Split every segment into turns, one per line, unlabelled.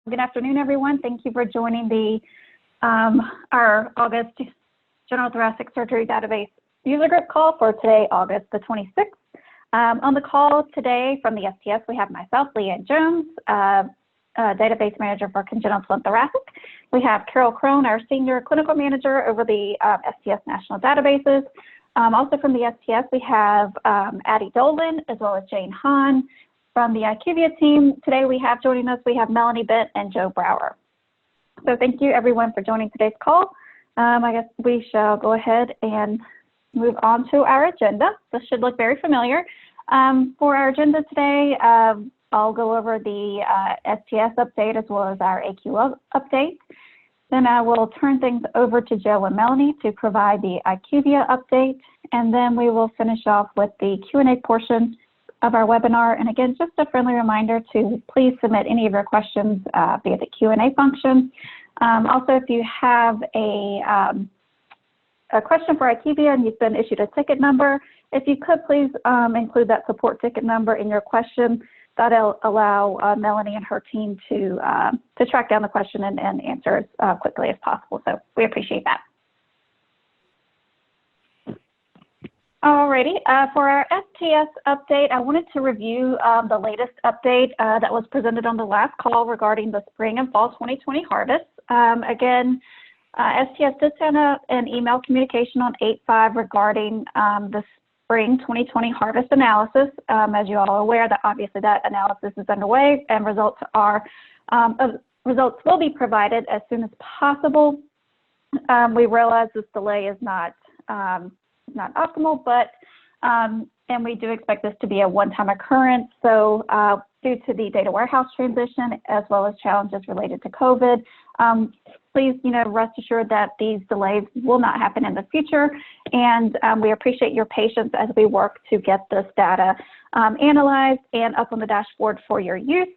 Good afternoon, everyone. Thank you for joining the our August General Thoracic Surgery Database User Group call for today, August the 26th. On the call today from the STS, we have myself, Leanne Jones, Database Manager for Congenital and Thoracic. We have Carol Crone, our Senior Clinical Manager over the STS National Databases. Also from the STS, we have Addie Dolan, as well as Jane Hahn. From the IQVIA team, today we have joining us, we have Melanie Bent and Joe Brower. So thank you everyone for joining today's call. I guess we shall go ahead and move on to our agenda. This should look very familiar. For our agenda today, I'll go over the STS update as well as our AQ update. Then I will turn things over to Joe and Melanie to provide the IQVIA update, and then we will finish off with the Q&A portion of our webinar. And again, just a friendly reminder to please submit any of your questions via the Q&A function. Also, if you have a question for IQVIA and you've been issued a ticket number, if you could please include that support ticket number in your question. That'll allow Melanie and her team to track down the question and answer as quickly as possible. So we appreciate that. Alrighty, for our STS update, I wanted to review the latest update that was presented on the last call regarding the spring and fall 2020 harvest. Again, STS did send out an email communication on 8/5 regarding the spring 2020 harvest analysis. As you all are aware, that obviously that analysis is underway and results will be provided as soon as possible. We realize this delay is not optimal, but and we do expect this to be a one-time occurrence. So due to the data warehouse transition as well as challenges related to COVID, please rest assured that these delays will not happen in the future, and we appreciate your patience as we work to get this data analyzed and up on the dashboard for your use.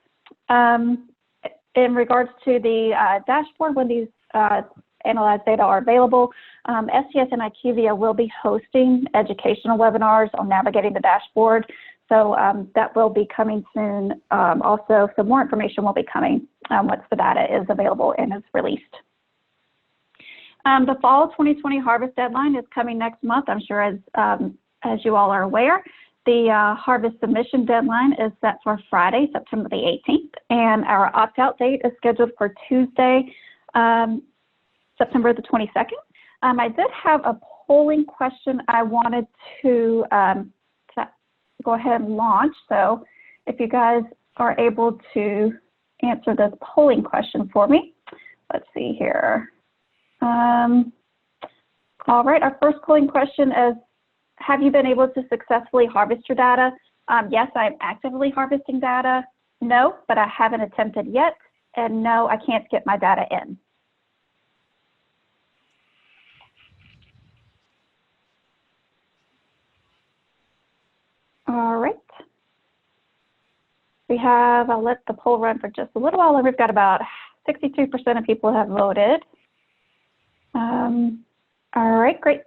In regards to the dashboard, when these analyzed data are available, STS and IQVIA will be hosting educational webinars on navigating the dashboard. So that will be coming soon. Also, some more information will be coming once the data is available and is released. The fall 2020 harvest deadline is coming next month. I'm sure as you all are aware, the harvest submission deadline is set for Friday, September the 18th, and our opt-out date is scheduled for Tuesday, September the 22nd. I did have a polling question I wanted to go ahead and launch. So if you guys are able to answer this polling question for me. Let's see here. All right, our first polling question is, have you been able to successfully harvest your data? Yes, I'm actively harvesting data. No, but I haven't attempted yet. And no, I can't get my data in. All right. I'll let the poll run for just a little while, and we've got about 62% of people have voted. All right, great.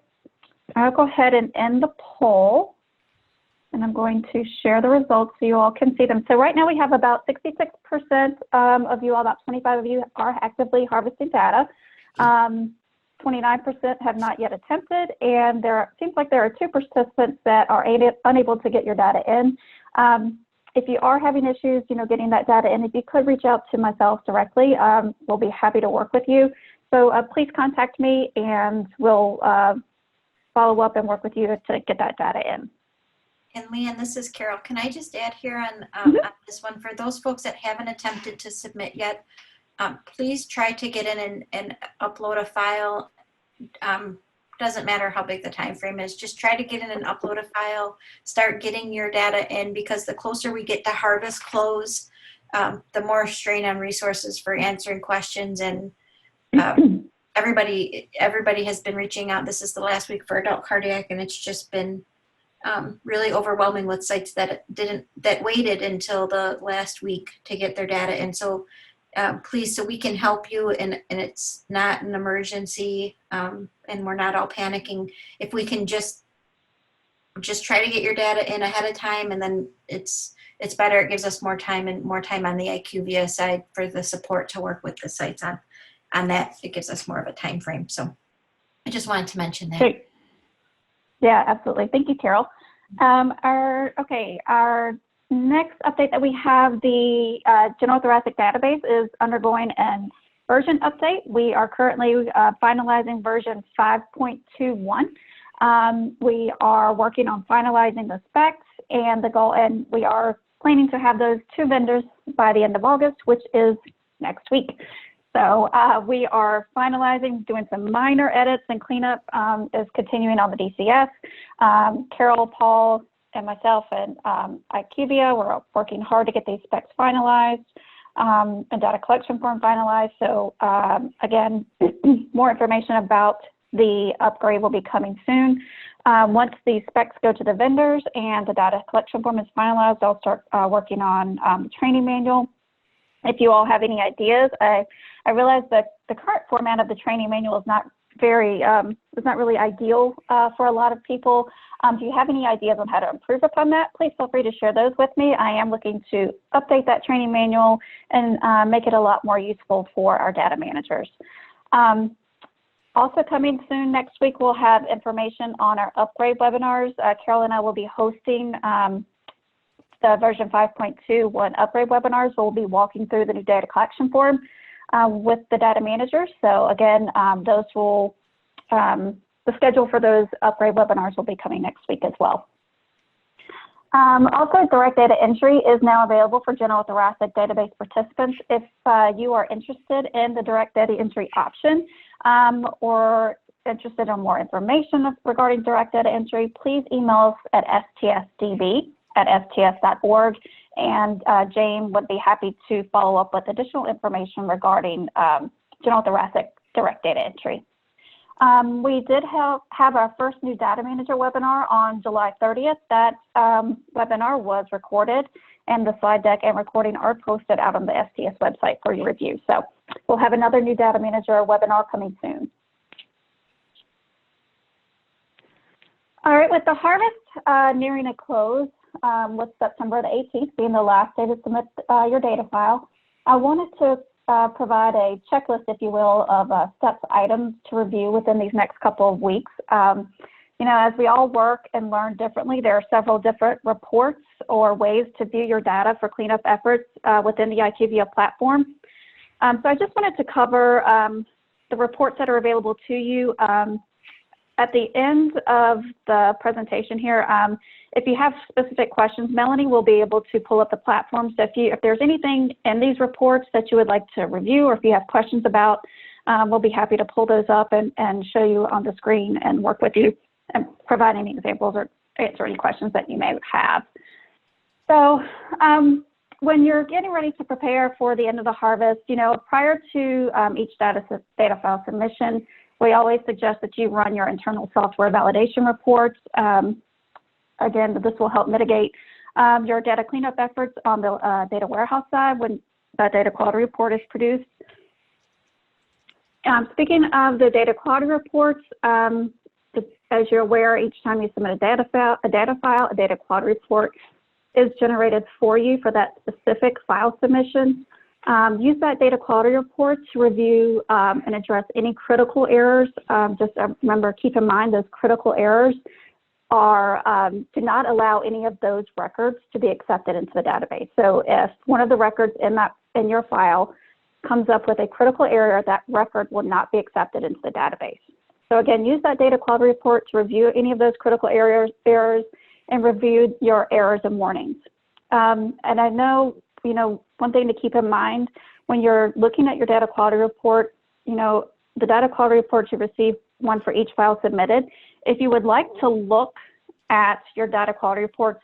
I'll go ahead and end the poll, and I'm going to share the results so you all can see them. So right now we have about 66% of you all, about 25 of you are actively harvesting data. 29% have not yet attempted, and seems like there are 2 participants that are unable to get your data in. If you are having issues, getting that data in, if you could reach out to myself directly, we'll be happy to work with you. So please contact me, and we'll follow up and work with you to get that data in.
And Leanne, this is Carol. Can I just add here on this one, for those folks that haven't attempted to submit yet, please try to get in and upload a file. Doesn't matter how big the time frame is, just try to get in and upload a file, start getting your data in, because the closer we get to harvest close, the more strain on resources for answering questions. And everybody has been reaching out. This is the last week for adult cardiac, and it's just been really overwhelming with sites that waited until the last week to get their data in. So please, so we can help you, and it's not an emergency, and we're not all panicking. If we can just try to get your data in ahead of time, and then it's better. It gives us more time and more time on the IQVIA side for the support to work with the sites on that. It gives us more of a time frame. So I just wanted to mention that.
Great. Yeah, absolutely. Thank you, Carol. Our next update that we have, the General Thoracic database is undergoing an version update. We are currently finalizing version 5.21. We are working on finalizing the specs and the goal, and we are planning to have those 2 vendors by the end of August, which is next week. So we are finalizing, doing some minor edits, and cleanup is continuing on the DCS. Carol, Paul, and myself and IQVIA, we're working hard to get these specs finalized and data collection form finalized. So again, more information about the upgrade will be coming soon. Once the specs go to the vendors and the data collection form is finalized, I'll start working on the training manual. If you all have any ideas, I realize that the current format of the training manual is not very, is not really ideal for a lot of people. If you have any ideas on how to improve upon that, please feel free to share those with me. I am looking to update that training manual and make it a lot more useful for our data managers. Also coming soon next week, we'll have information on our upgrade webinars. Carol and I will be hosting the version 5.21 upgrade webinars. We'll be walking through the new data collection form with the data managers. So again, those will, the schedule for those upgrade webinars will be coming next week as well. Also, direct data entry is now available for General Thoracic database participants. If you are interested in the direct data entry option or interested in more information regarding direct data entry, please email us at stsdb@sts.org, and Jane would be happy to follow up with additional information regarding General Thoracic direct data entry. We did have our first new data manager webinar on July 30th. That webinar was recorded, and the slide deck and recording are posted out on the STS website for your review. So we'll have another new data manager webinar coming soon. All right, with the harvest nearing a close, with September the 18th being the last day to submit your data file, I wanted to provide a checklist, if you will, of steps items to review within these next couple of weeks. You know, as we all work and learn differently, there are several different reports or ways to view your data for cleanup efforts within the IQVIA platform. So I just wanted to cover the reports that are available to you. At the end of the presentation here, if you have specific questions, Melanie will be able to pull up the platform. So if there's anything in these reports that you would like to review, or if you have questions about, we'll be happy to pull those up and show you on the screen and work with you and provide any examples or answer any questions that you may have. So when you're getting ready to prepare for the end of the harvest, you know, prior to each data file submission, we always suggest that you run your internal software validation reports. Again, this will help mitigate your data cleanup efforts on the data warehouse side when that data quality report is produced. Speaking of the data quality reports, as you're aware, each time you submit a data file, a data quality report is generated for you for that specific file submission. Use that data quality report to review and address any critical errors. Just remember, keep in mind those critical errors are do not allow any of those records to be accepted into the database. So if one of the records in your file comes up with a critical error, that record will not be accepted into the database. So again, use that data quality report to review any of those critical errors and review your errors and warnings. And I know, you know, one thing to keep in mind when you're looking at your data quality report, you know, the data quality report you receive one for each file submitted. If you would like to look at your data quality reports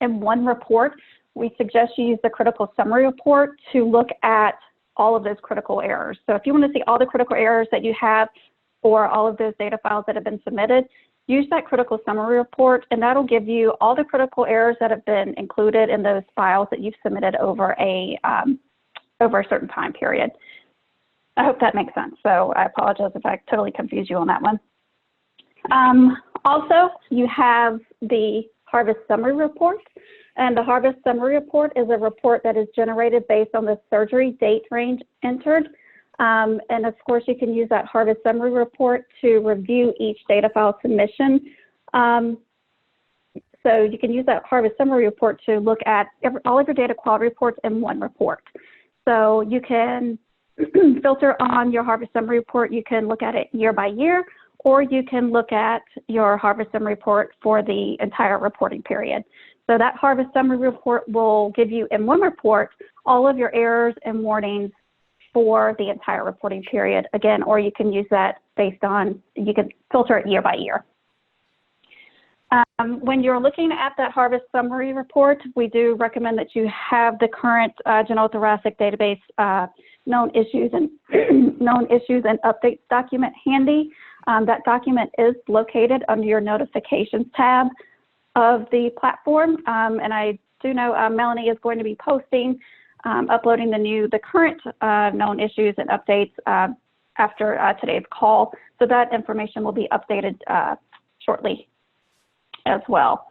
in one report, we suggest you use the critical summary report to look at all of those critical errors. So if you want to see all the critical errors that you have for all of those data files that have been submitted, use that critical summary report, and that'll give you all the critical errors that have been included in those files that you've submitted over a certain time period. I hope that makes sense. So I apologize if I totally confused you on that one. Also, you have the harvest summary report. And the harvest summary report is a report that is generated based on the surgery date range entered. And of course, you can use that harvest summary report to review each data file submission. So you can use that harvest summary report to look at all of your data quality reports in one report. So you can filter on your harvest summary report. You can look at it year by year, or you can look at your harvest summary report for the entire reporting period. So that harvest summary report will give you in one report all of your errors and warnings for the entire reporting period, again, or you can use that based on, you can filter it year by year. When you're looking at that harvest summary report, we do recommend that you have the current general thoracic database known issues and updates document handy. That document is located under your notifications tab of the platform, and I do know Melanie is going to be posting, uploading the current known issues and updates after today's call, so that information will be updated shortly as well.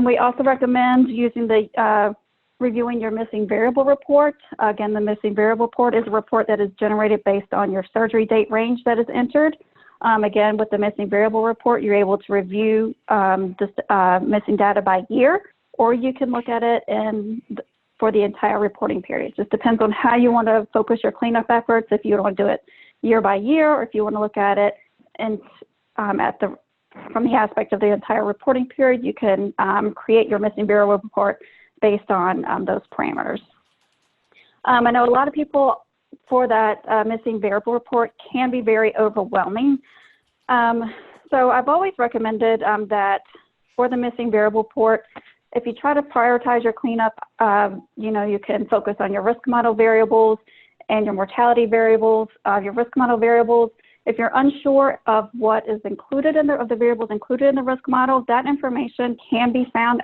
We also recommend using the reviewing your missing variable report. Again, the missing variable report is a report that is generated based on your surgery date range that is entered. Again, with the missing variable report, you're able to review this missing data by year, or you can look at it for the entire reporting period. It just depends on how you want to focus your cleanup efforts. If you want to do it year by year, or if you want to look at it and from the aspect of the entire reporting period, you can create your missing variable report based on those parameters. I know a lot of people for that missing variable report can be very overwhelming. So I've always recommended that for the missing variable report, if you try to prioritize your cleanup, you can focus on your risk model variables and your mortality variables. Your risk model variables, if you're unsure of what is included in the variables included in the risk model, that information can be found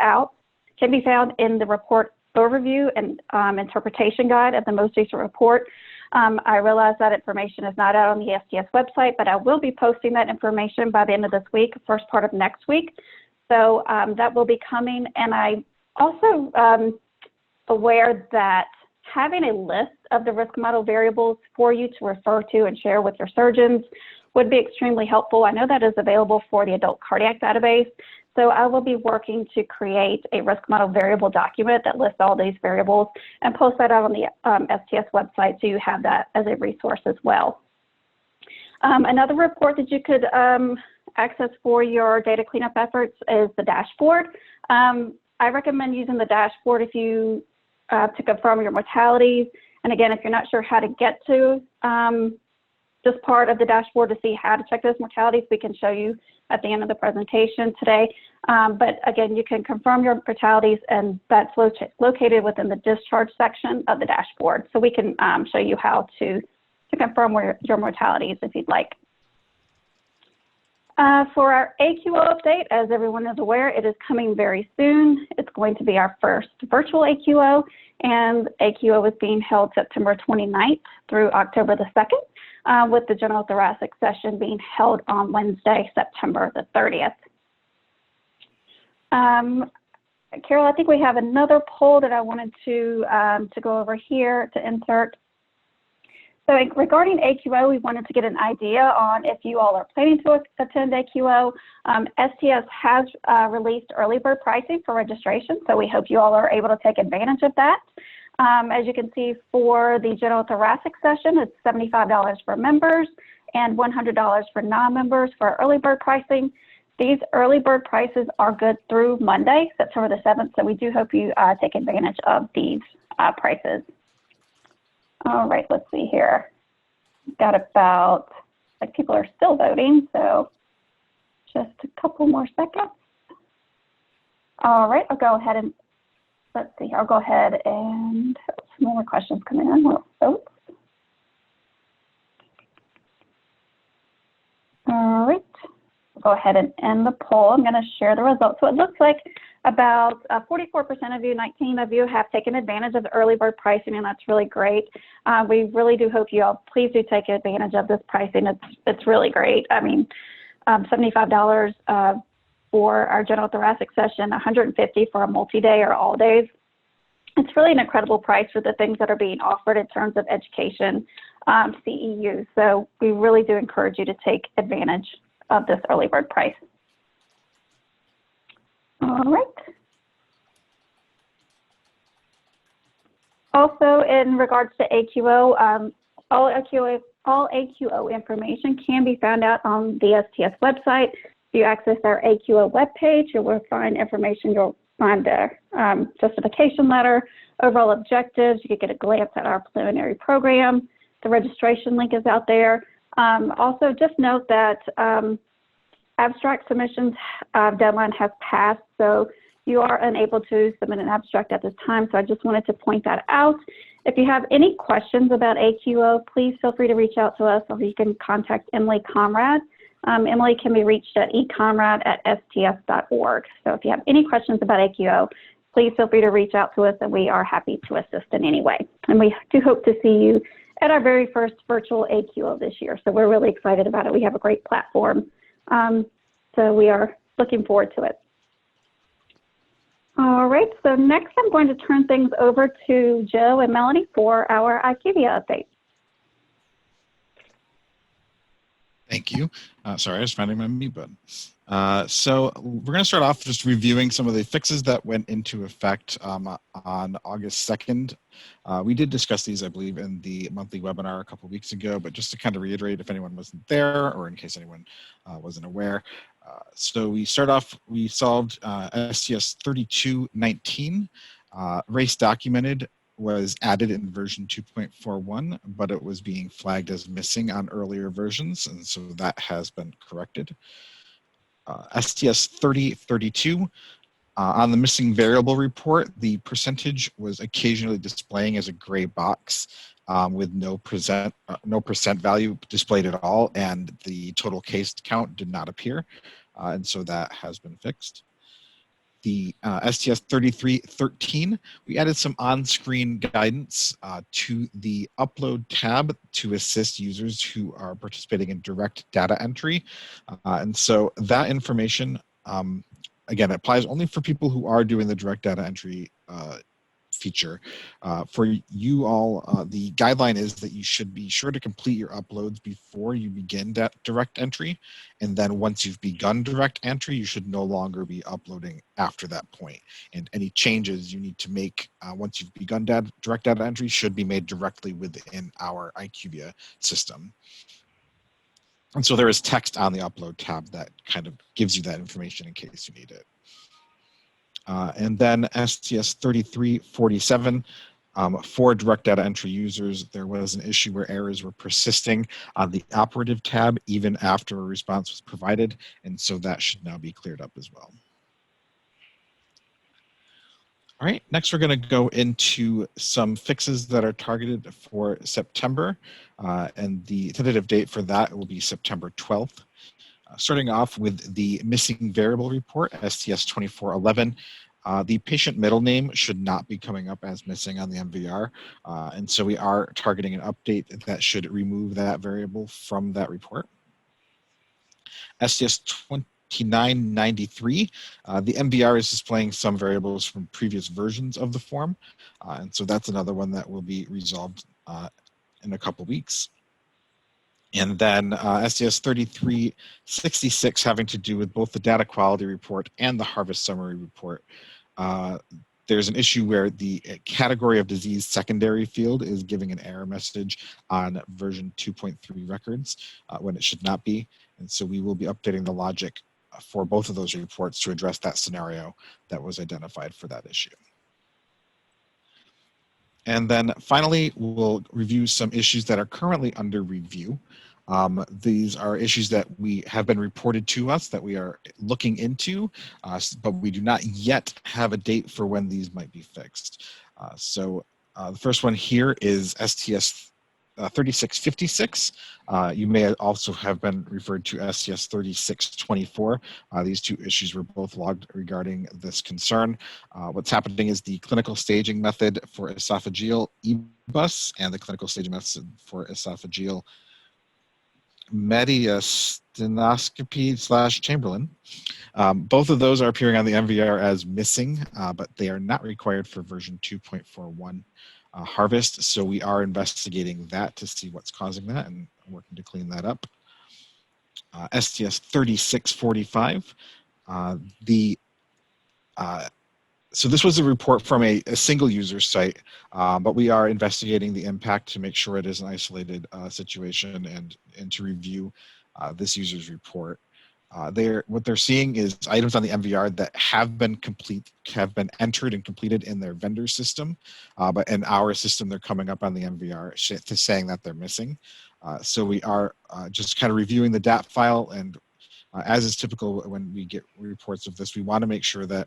in the report overview and interpretation guide of the most recent report. I realize that information is not out on the STS website, but I will be posting that information by the end of this week, first part of next week. So that will be coming. And I also aware that having a list of the risk model variables for you to refer to and share with your surgeons would be extremely helpful. I know that is available for the adult cardiac database. So I will be working to create a risk model variable document that lists all these variables and post that out on the STS website, so you have that as a resource as well. Another report that you could access for your data cleanup efforts is the dashboard. I recommend using the dashboard if you to confirm your mortalities. And again, if you're not sure how to get to this part of the dashboard to see how to check those mortalities, we can show you at the end of the presentation today. But again, you can confirm your mortalities, and that's located within the discharge section of the dashboard. So we can show you how to confirm your mortalities if you'd like. For our AQO update, as everyone is aware, it is coming very soon. It's going to be our first virtual AQO, and AQO is being held September 29th through October the 2nd, with the general thoracic session being held on Wednesday, September the 30th. Carol, I think we have another poll that I wanted to go over here to insert. So regarding AQO, we wanted to get an idea on if you all are planning to attend AQO. STS has released early bird pricing for registration, so we hope you all are able to take advantage of that. As you can see, for the general thoracic session, it's $75 for members and $100 for non-members for early bird pricing. These early bird prices are good through Monday, September the 7th, so we do hope you take advantage of these prices. All right, let's see here. Got about, people are still voting, so just a couple more seconds. All right, I'll go ahead and, let's see here. I'll go ahead and some more questions coming in. All right, I'll go ahead and end the poll. I'm going to share the results. So it looks like about 44% of you, 19 of you have taken advantage of the early bird pricing, and that's really great. We really do hope you all please do take advantage of this pricing. It's really great. I mean, $75 for our general thoracic session, $150 for a multi-day or all days. It's really an incredible price for the things that are being offered in terms of education, CEUs. So we really do encourage you to take advantage of this early bird price. All right. Also, in regards to AQO, all AQO information can be found out on the STS website. If you access our AQO webpage, you will find information. You'll find the justification letter, overall objectives. You can get a glance at our preliminary program. The registration link is out there. Also, just note that abstract submissions deadline has passed, so you are unable to submit an abstract at this time, so I just wanted to point that out. If you have any questions about AQO, please feel free to reach out to us, or you can contact Emily Conrad. Emily can be reached at econrad@sts.org. So if you have any questions about AQO, please feel free to reach out to us, and we are happy to assist in any way. And we do hope to see you at our very first virtual AQO this year, so we're really excited about it. We have a great platform, so we are looking forward to it. All right, so next I'm going to turn things over to Joe and Melanie for our IQVIA update.
Thank you. Sorry, I was finding my mute button. So we're going to start off just reviewing some of the fixes that went into effect on August 2nd. We did discuss these, I believe, in the monthly webinar a couple of weeks ago, but just to kind of reiterate if anyone wasn't there or in case anyone wasn't aware. So we start off, we solved STS 3219. Race documented was added in version 2.41, but it was being flagged as missing on earlier versions, and so that has been corrected. STS 3032, on the missing variable report, the percentage was occasionally displaying as a gray box with no percent value displayed at all, and the total case count did not appear, and so that has been fixed. The STS 3313, we added some on-screen guidance to the upload tab to assist users who are participating in direct data entry. And so that information, again, applies only for people who are doing the direct data entry feature. For you all, the guideline is that you should be sure to complete your uploads before you begin that direct entry. And then once you've begun direct entry, you should no longer be uploading after that point. And any changes you need to make once you've begun direct data entry should be made directly within our IQVIA system. And so there is text on the upload tab that kind of gives you that information in case you need it. And then STS 3347, for direct data entry users, there was an issue where errors were persisting on the operative tab even after a response was provided, and so that should now be cleared up as well. All right, next we're going to go into some fixes that are targeted for September, and the tentative date for that will be September 12th. Starting off with the missing variable report, STS 2411, the patient middle name should not be coming up as missing on the MVR, and so we are targeting an update that should remove that variable from that report. STS 2993, the MVR is displaying some variables from previous versions of the form, and so that's another one that will be resolved in a couple weeks. And then STS 3366 having to do with both the data quality report and the harvest summary report. There's an issue where the category of disease secondary field is giving an error message on version 2.3 records when it should not be. And so we will be updating the logic for both of those reports to address that scenario that was identified for that issue. And then finally, we'll review some issues that are currently under review. These are issues that we have been reported to us that we are looking into, but we do not yet have a date for when these might be fixed. So the first one here is STS 3656. You may also have been referred to STS 3624. These two issues were both logged regarding this concern. What's happening is the clinical staging method for esophageal EBUS and the clinical staging method for esophageal mediastinoscopy/Chamberlain. Both of those are appearing on the MVR as missing, but they are not required for version 2.41 harvest. So we are investigating that to see what's causing that and working to clean that up. STS 3645. So this was a report from a single user site, but we are investigating the impact to make sure it is an isolated situation and to review this user's report. What they're seeing is items on the MVR that have been entered and completed in their vendor system, but in our system they're coming up on the MVR saying that they're missing. So we are just kind of reviewing the DAT file, and as is typical when we get reports of this, we want to make sure we're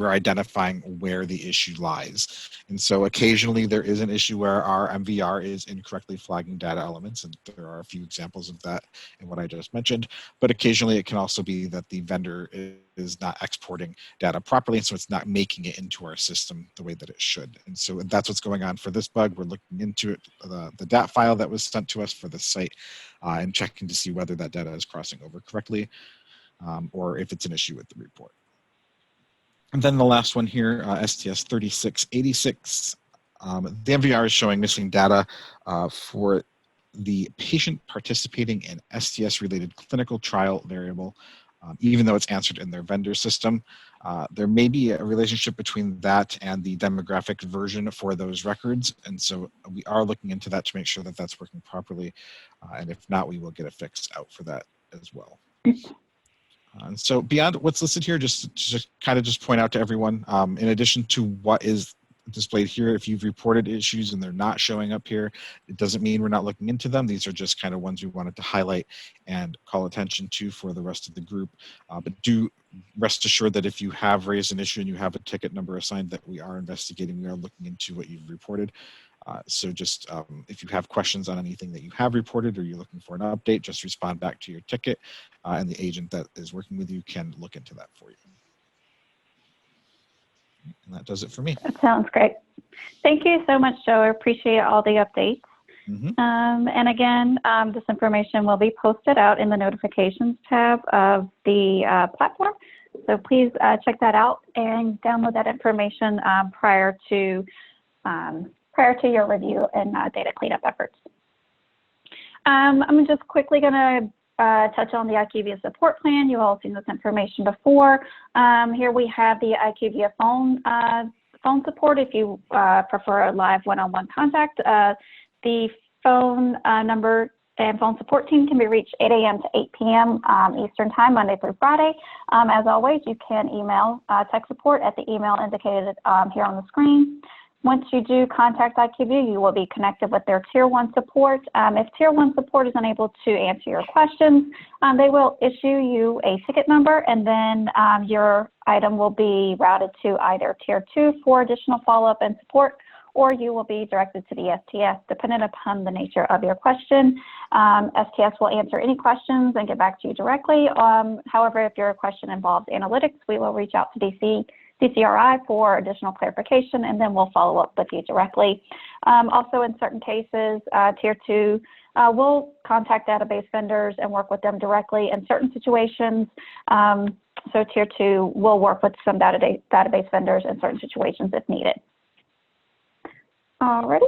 identifying where the issue lies. And so occasionally there is an issue where our MVR is incorrectly flagging data elements, and there are a few examples of that in what I just mentioned. But occasionally it can also be that the vendor is not exporting data properly, and so it's not making it into our system the way that it should. And so that's what's going on for this bug. We're looking into it, the DAT file that was sent to us for this site, and checking to see whether that data is crossing over correctly, or if it's an issue with the report. And then the last one here, STS 3686. The MVR is showing missing data for the patient participating in STS-related clinical trial variable, even though it's answered in their vendor system. There may be a relationship between that and the demographic version for those records, and so we are looking into that to make sure that that's working properly, and if not, we will get a fix out for that as well. And so beyond what's listed here, just point out to everyone, in addition to what is displayed here, if you've reported issues and they're not showing up here, it doesn't mean we're not looking into them. These are just kind of ones we wanted to highlight and call attention to for the rest of the group. But do rest assured that if you have raised an issue and you have a ticket number assigned, that we are investigating, we are looking into what you've reported. So just if you have questions on anything that you have reported or you're looking for an update, just respond back to your ticket, and the agent that is working with you can look into that for you. And that does it for me.
That sounds great. Thank you so much, Joe. I appreciate all the updates.
Mm-hmm.
And again, this information will be posted out in the notifications tab of the platform. So please check that out and download that information prior to your review and data cleanup efforts. I'm just quickly going to touch on the IQVIA support plan. You've all seen this information before. Here we have the IQVIA phone support if you prefer a live one-on-one contact. The phone number and phone support team can be reached 8 a.m. to 8 p.m. Eastern Time, Monday through Friday. As always, you can email tech support at the email indicated here on the screen. Once you do contact IQVIA, you will be connected with their Tier 1 support. If Tier 1 support is unable to answer your questions, they will issue you a ticket number, and then your item will be routed to either Tier 2 for additional follow-up and support, or you will be directed to the STS, depending upon the nature of your question. STS will answer any questions and get back to you directly. However, if your question involves analytics, we will reach out to DCRI for additional clarification, and then we'll follow up with you directly. Also, in certain cases, Tier 2 will contact database vendors and work with them directly in certain situations. So Tier 2 will work with some database vendors in certain situations if needed. Alrighty.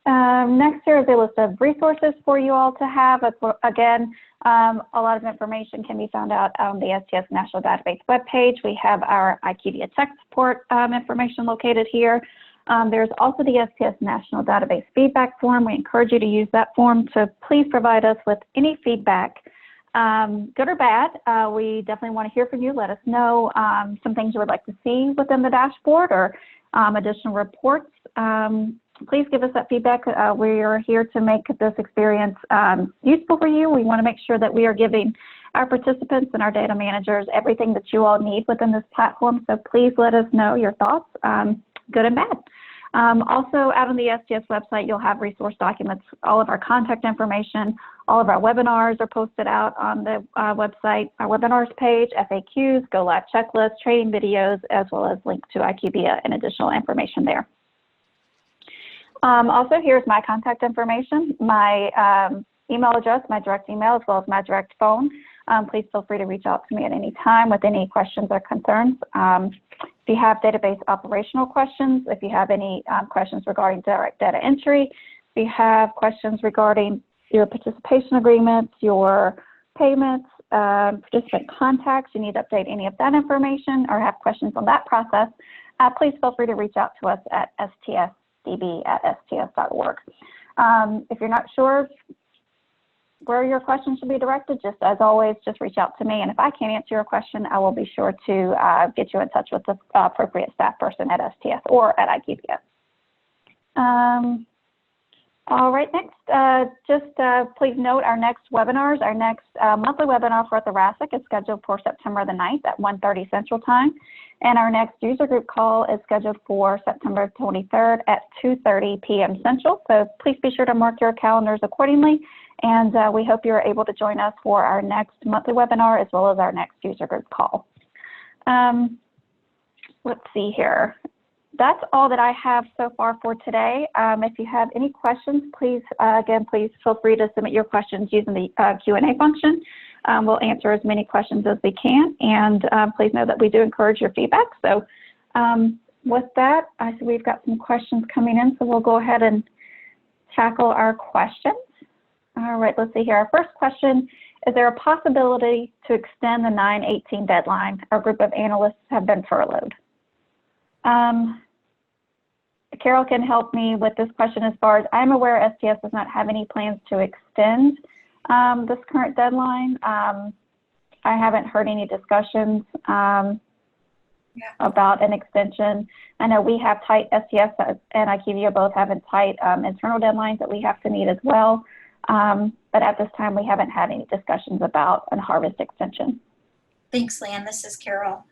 Next here is a list of resources for you all to have. Again, a lot of information can be found out on the STS National Database webpage. We have our IQVIA tech support information located here. There's also the STS National Database feedback form. We encourage you to use that form to please provide us with any feedback, good or bad. We definitely want to hear from you. Let us know some things you would like to see within the dashboard or additional reports. Please give us that feedback. We are here to make this experience useful for you. We want to make sure that we are giving our participants and our data managers everything that you all need within this platform. So please let us know your thoughts, good and bad. Also, out on the STS website, you'll have resource documents. All of our contact information, all of our webinars are posted out on the website, our webinars page, FAQs, go live checklists, training videos, as well as links to IQVIA and additional information there. Also, here's my contact information. My email address, my direct email, as well as my direct phone. Please feel free to reach out to me at any time with any questions or concerns. If you have database operational questions, if you have any questions regarding direct data entry, if you have questions regarding your participation agreements, your payments, participant contacts, you need to update any of that information or have questions on that process, please feel free to reach out to us at stsdb@sts.org. If you're not sure where your questions should be directed, just as always, just reach out to me. And if I can't answer your question, I will be sure to get you in touch with the appropriate staff person at STS or at IQVIA. All right, next, please note our next webinars. Our next monthly webinar for Thoracic is scheduled for September the 9th at 1:30 Central Time. And our next user group call is scheduled for September 23rd at 2:30 p.m. Central. So please be sure to mark your calendars accordingly. And we hope you're able to join us for our next monthly webinar as well as our next user group call. Let's see here. That's all that I have so far for today. If you have any questions, please, again, please feel free to submit your questions using the Q&A function. We'll answer as many questions as we can. And please know that we do encourage your feedback. So with that, I see we've got some questions coming in, so we'll go ahead and tackle our questions. All right, let's see here. Our first question, is there a possibility to extend the 9/18 deadline? Our group of analysts have been furloughed. Carol can help me with this question. As far as I'm aware, STS does not have any plans to extend this current deadline. I haven't heard any discussions about an extension. I know we have tight, STS and IQVIA both have tight internal deadlines that we have to meet as well. But at this time, we haven't had any discussions about a harvest extension.
Thanks, Leanne. This is Carol.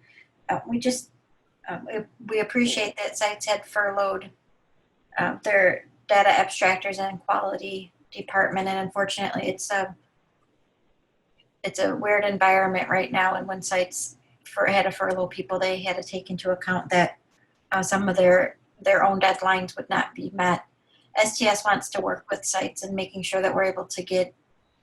We appreciate that sites had furloughed their data abstractors and quality department, and unfortunately, it's a weird environment right now. And when sites had to furlough people, they had to take into account that some of their own deadlines would not be met. STS wants to work with sites and making sure that we're able to get,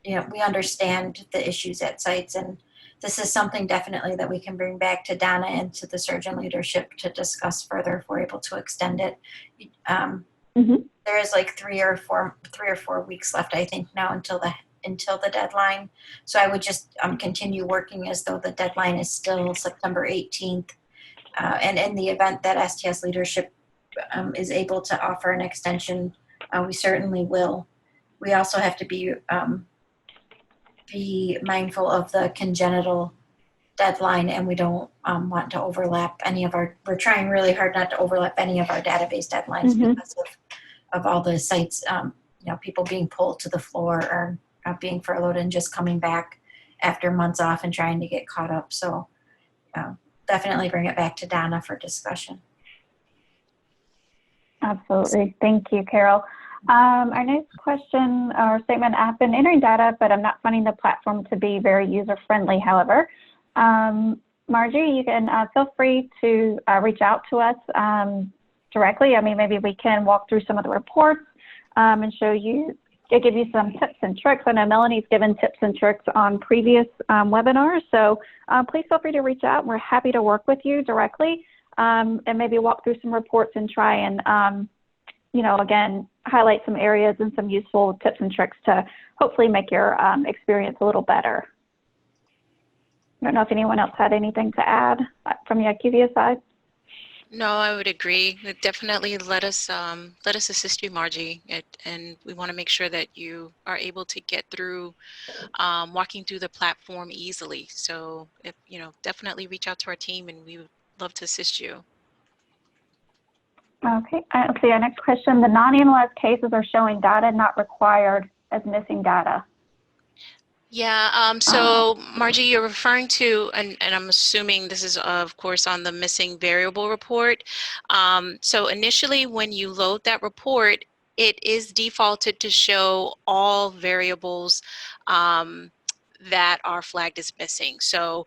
we understand the issues at sites, and this is something definitely that we can bring back to Donna and to the surgeon leadership to discuss further if we're able to extend it. There is like 3 or 4 weeks left, I think, now until the deadline. So I would just continue working as though the deadline is still September 18th. And in the event that STS leadership is able to offer an extension, we certainly will. We also have to be mindful of the congenital deadline, and we don't want to overlap any of we're trying really hard not to overlap any of our database deadlines because of all the sites, people being pulled to the floor or being furloughed and just coming back after months off and trying to get caught up. So definitely bring it back to Donna for discussion.
Absolutely. Thank you, Carol. Our next question or statement, I've been entering data, but I'm not finding the platform to be very user-friendly, however. Margie, you can feel free to reach out to us directly. I mean, maybe we can walk through some of the reports and give you some tips and tricks. I know Melanie's given tips and tricks on previous webinars, so please feel free to reach out. We're happy to work with you directly and maybe walk through some reports and try and, again, highlight some areas and some useful tips and tricks to hopefully make your experience a little better. I don't know if anyone else had anything to add from the IQVIA side.
No, I would agree. Definitely let us assist you, Margie, and we want to make sure that you are able to get through walking through the platform easily. So, definitely reach out to our team, and we would love to assist you.
Okay, let's see, our next question. The non-analyzed cases are showing data not required as missing data.
Yeah, so Margie, you're referring to, and I'm assuming this is, of course, on the missing variable report. So initially, when you load that report, it is defaulted to show all variables that are flagged as missing. So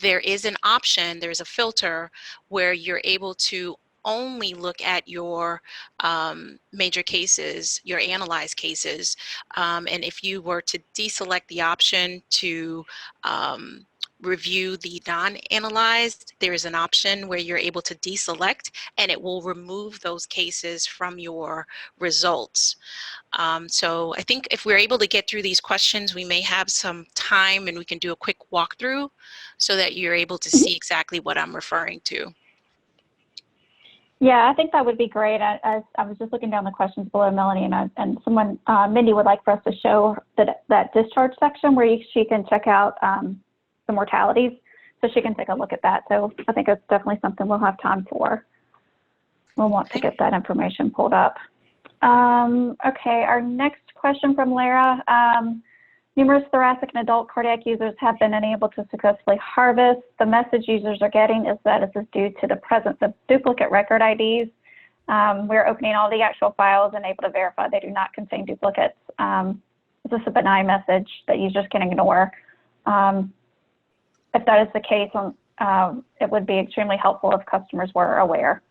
there is an option, there's a filter where you're able to only look at your major cases, your analyzed cases. And if you were to deselect the option to review the non-analyzed, there is an option where you're able to deselect, and it will remove those cases from your results. So I think if we're able to get through these questions, we may have some time and we can do a quick walkthrough so that you're able to see exactly what I'm referring to.
Yeah, I think that would be great. I was just looking down the questions below, Melanie, and someone, Mindy, would like for us to show that discharge section where she can check out the mortalities, so she can take a look at that. So I think it's definitely something we'll have time for. We'll want to get that information pulled up. Okay, our next question from Lara. Numerous thoracic and adult cardiac users have been unable to successfully harvest. The message users are getting is that this is due to the presence of duplicate record IDs. We're opening all the actual files and able to verify they do not contain duplicates. Is this a benign message that users can ignore? If that is the case, it would be extremely helpful if customers were aware.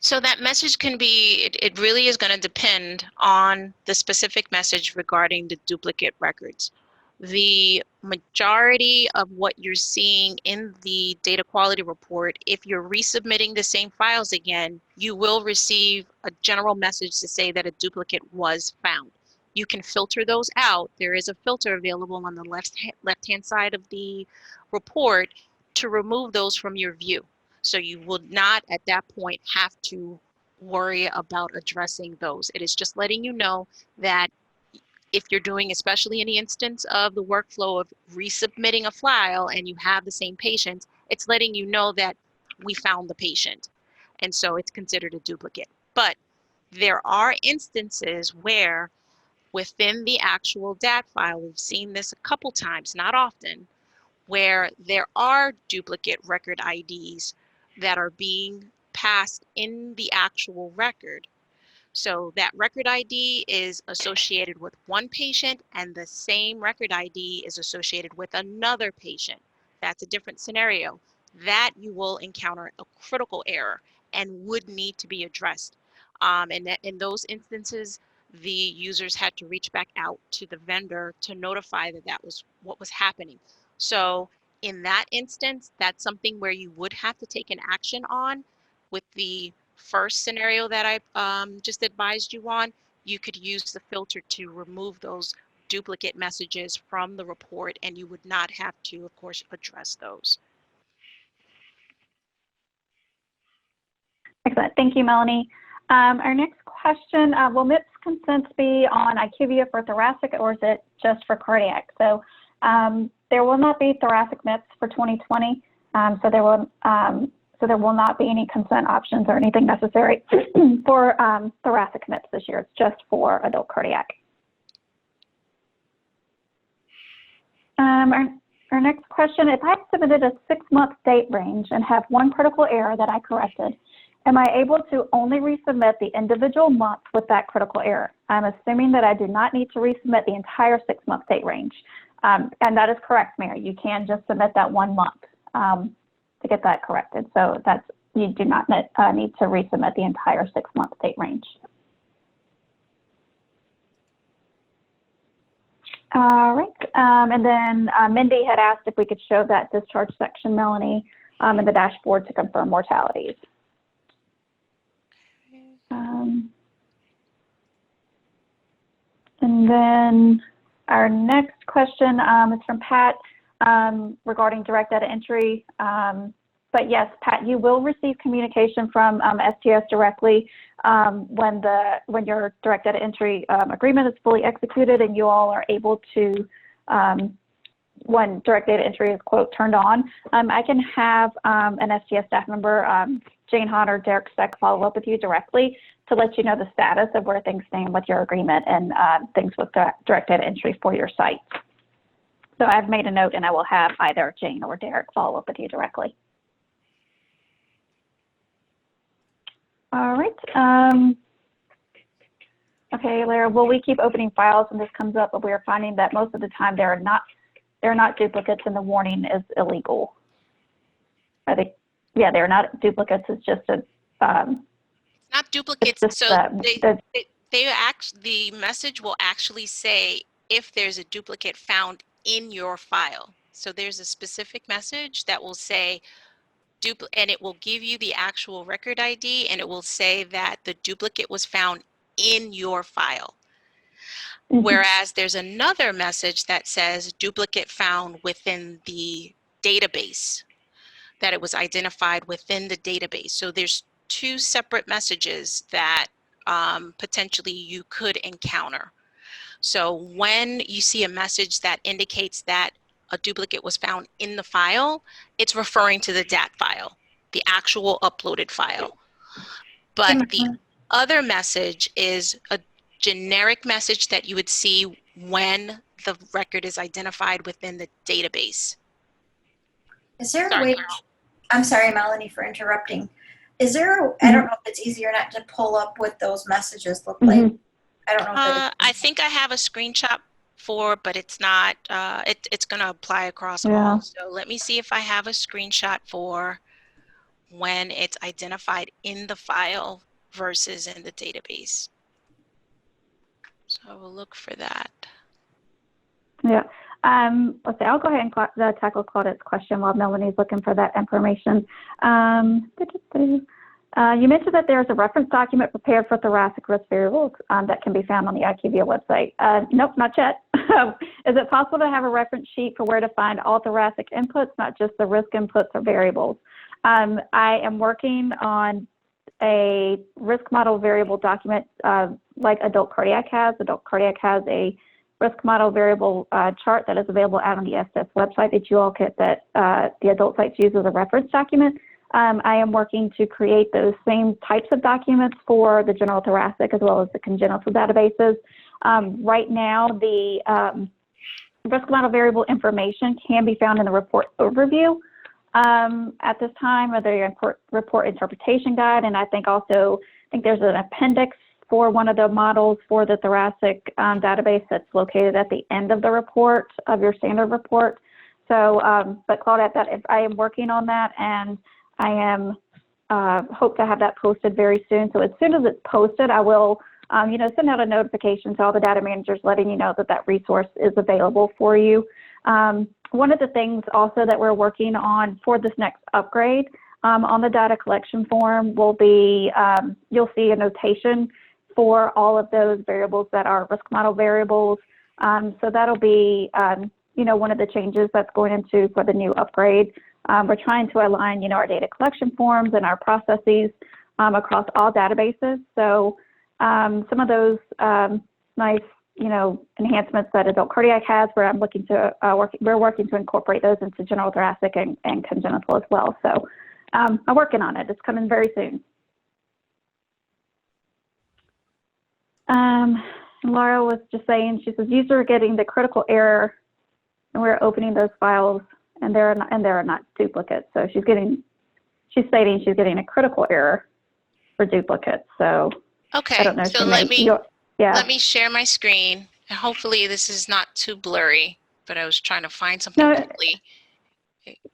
So that message can be, it really is going to depend on the specific message regarding the duplicate records. The majority of what you're seeing in the data quality report, if you're resubmitting the same files again, you will receive a general message to say that a duplicate was found. You can filter those out. There is a filter available on the left-hand side of the report to remove those from your view. So you will not at that point have to worry about addressing those. It is just letting you know that if you're doing, especially in the instance of the workflow of resubmitting a file and you have the same patient, it's letting you know that we found the patient. And so it's considered a duplicate. But there are instances where within the actual DAT file, we've seen this a couple times, not often, where there are duplicate record IDs that are being passed in the actual record. So that record ID is associated with one patient and the same record ID is associated with another patient. That's a different scenario. That you will encounter a critical error and would need to be addressed. And that in those instances, the users had to reach back out to the vendor to notify that that was what was happening. So in that instance, that's something where you would have to take an action on. With the first scenario that I just advised you on, you could use the filter to remove those duplicate messages from the report, and you would not have to, of course, address those.
Excellent. Thank you, Melanie. Our next question, will MIPS consents be on IQVIA for thoracic, or is it just for cardiac? So there will not be thoracic MIPS for 2020. So there will not be any consent options or anything necessary for thoracic MIPS this year. It's just for adult cardiac. Our next question, if I've submitted a 6-month date range and have one critical error that I corrected, am I able to only resubmit the individual month with that critical error? I'm assuming that I do not need to resubmit the entire 6-month date range. And that is correct, Mary. You can just submit that 1 month to get that corrected. So that's, you do not need to resubmit the entire 6-month date range. All right, and then Mindy had asked if we could show that discharge section, Melanie, in the dashboard to confirm mortalities. And then our next question is from Pat regarding direct data entry. But yes, Pat, you will receive communication from STS directly when your direct data entry agreement is fully executed and you all are able to, when direct data entry is, quote, turned on. I can have an STS staff member, Jane Hahn or Derek Speck, follow up with you directly to let you know the status of where things stand with your agreement and things with direct data entry for your site. So I've made a note and I will have either Jane or Derek follow up with you directly. All right. Okay, Lara, will we keep opening files when this comes up? But we are finding that most of the time they're not duplicates and the warning is illegal. Are they? yeah, they're not duplicates. It's just a,
Not duplicates.
just
So
the
the message will actually say if there's a duplicate found in your file. So there's a specific message that will say and it will give you the actual record ID, and it will say that the duplicate was found in your file. Whereas there's another message that says duplicate found within the database, that it was identified within the database. So there's two separate messages that potentially you could encounter. So when you see a message that indicates that a duplicate was found in the file, it's referring to the DAT file, the actual uploaded file. But the other message is a generic message that you would see when the record is identified within the database.
Is there a
Sorry,
way,
Carol.
I'm sorry, Melanie, for interrupting. Is there, I don't know if it's easier or not to pull up what those messages look like. I don't know if that
I think I have a screenshot but it's not, it's going to apply across all. So let me see if I have a screenshot for when it's identified in the file versus in the database. So I will look for that.
Yeah. Let's see, I'll go ahead and tackle Claudette's question while Melanie's looking for that information. You mentioned that there's a reference document prepared for thoracic risk variables that can be found on the IQVIA website. Nope, not yet. Is it possible to have a reference sheet for where to find all thoracic inputs, not just the risk inputs or variables? I am working on a risk model variable document like Adult Cardiac has. Adult Cardiac has a risk model variable chart that is available out on the SS website that you all get, that the adult sites use as a reference document. I am working to create those same types of documents for the general thoracic as well as the congenital databases. Right now, the risk model variable information can be found in the report overview at this time, or the report interpretation guide, and I think there's an appendix for one of the models for the thoracic database that's located at the end of the report, of your standard report. So, but Claudette, I am working on that, and I am hope to have that posted very soon. So as soon as it's posted, I will send out a notification to all the data managers letting you know that that resource is available for you. One of the things also that we're working on for this next upgrade on the data collection form will be, you'll see a notation for all of those variables that are risk model variables. So that'll be, one of the changes that's going into for the new upgrade. We're trying to align, our data collection forms and our processes across all databases. So some of those nice, enhancements that Adult Cardiac has, where I'm looking to we're working to incorporate those into general thoracic and congenital as well. So I'm working on it. It's coming very soon. Laura was just saying, she says, user are getting the critical error, and we're opening those files, and there are not duplicates. So she's stating she's getting a critical error for duplicates. So
okay,
I don't know.
So let me share my screen, and hopefully this is not too blurry. But I was trying to find something quickly.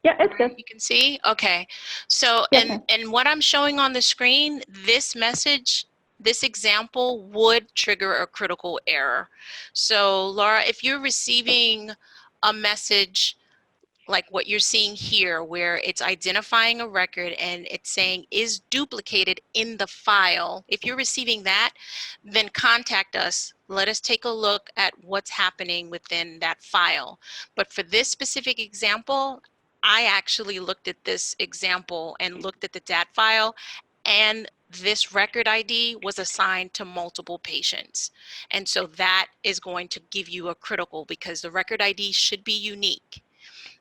Yeah, it's good.
You can see. Okay, so
yes,
and what I'm showing on the screen, this message, this example would trigger a critical error. So Laura, if you're receiving a message like what you're seeing here, where it's identifying a record and it's saying is duplicated in the file, if you're receiving that, then contact us. Let us take a look at what's happening within that file. But for this specific example, I actually looked at this example and looked at the DAT file, and this record ID was assigned to multiple patients. And so that is going to give you a critical, because the record ID should be unique.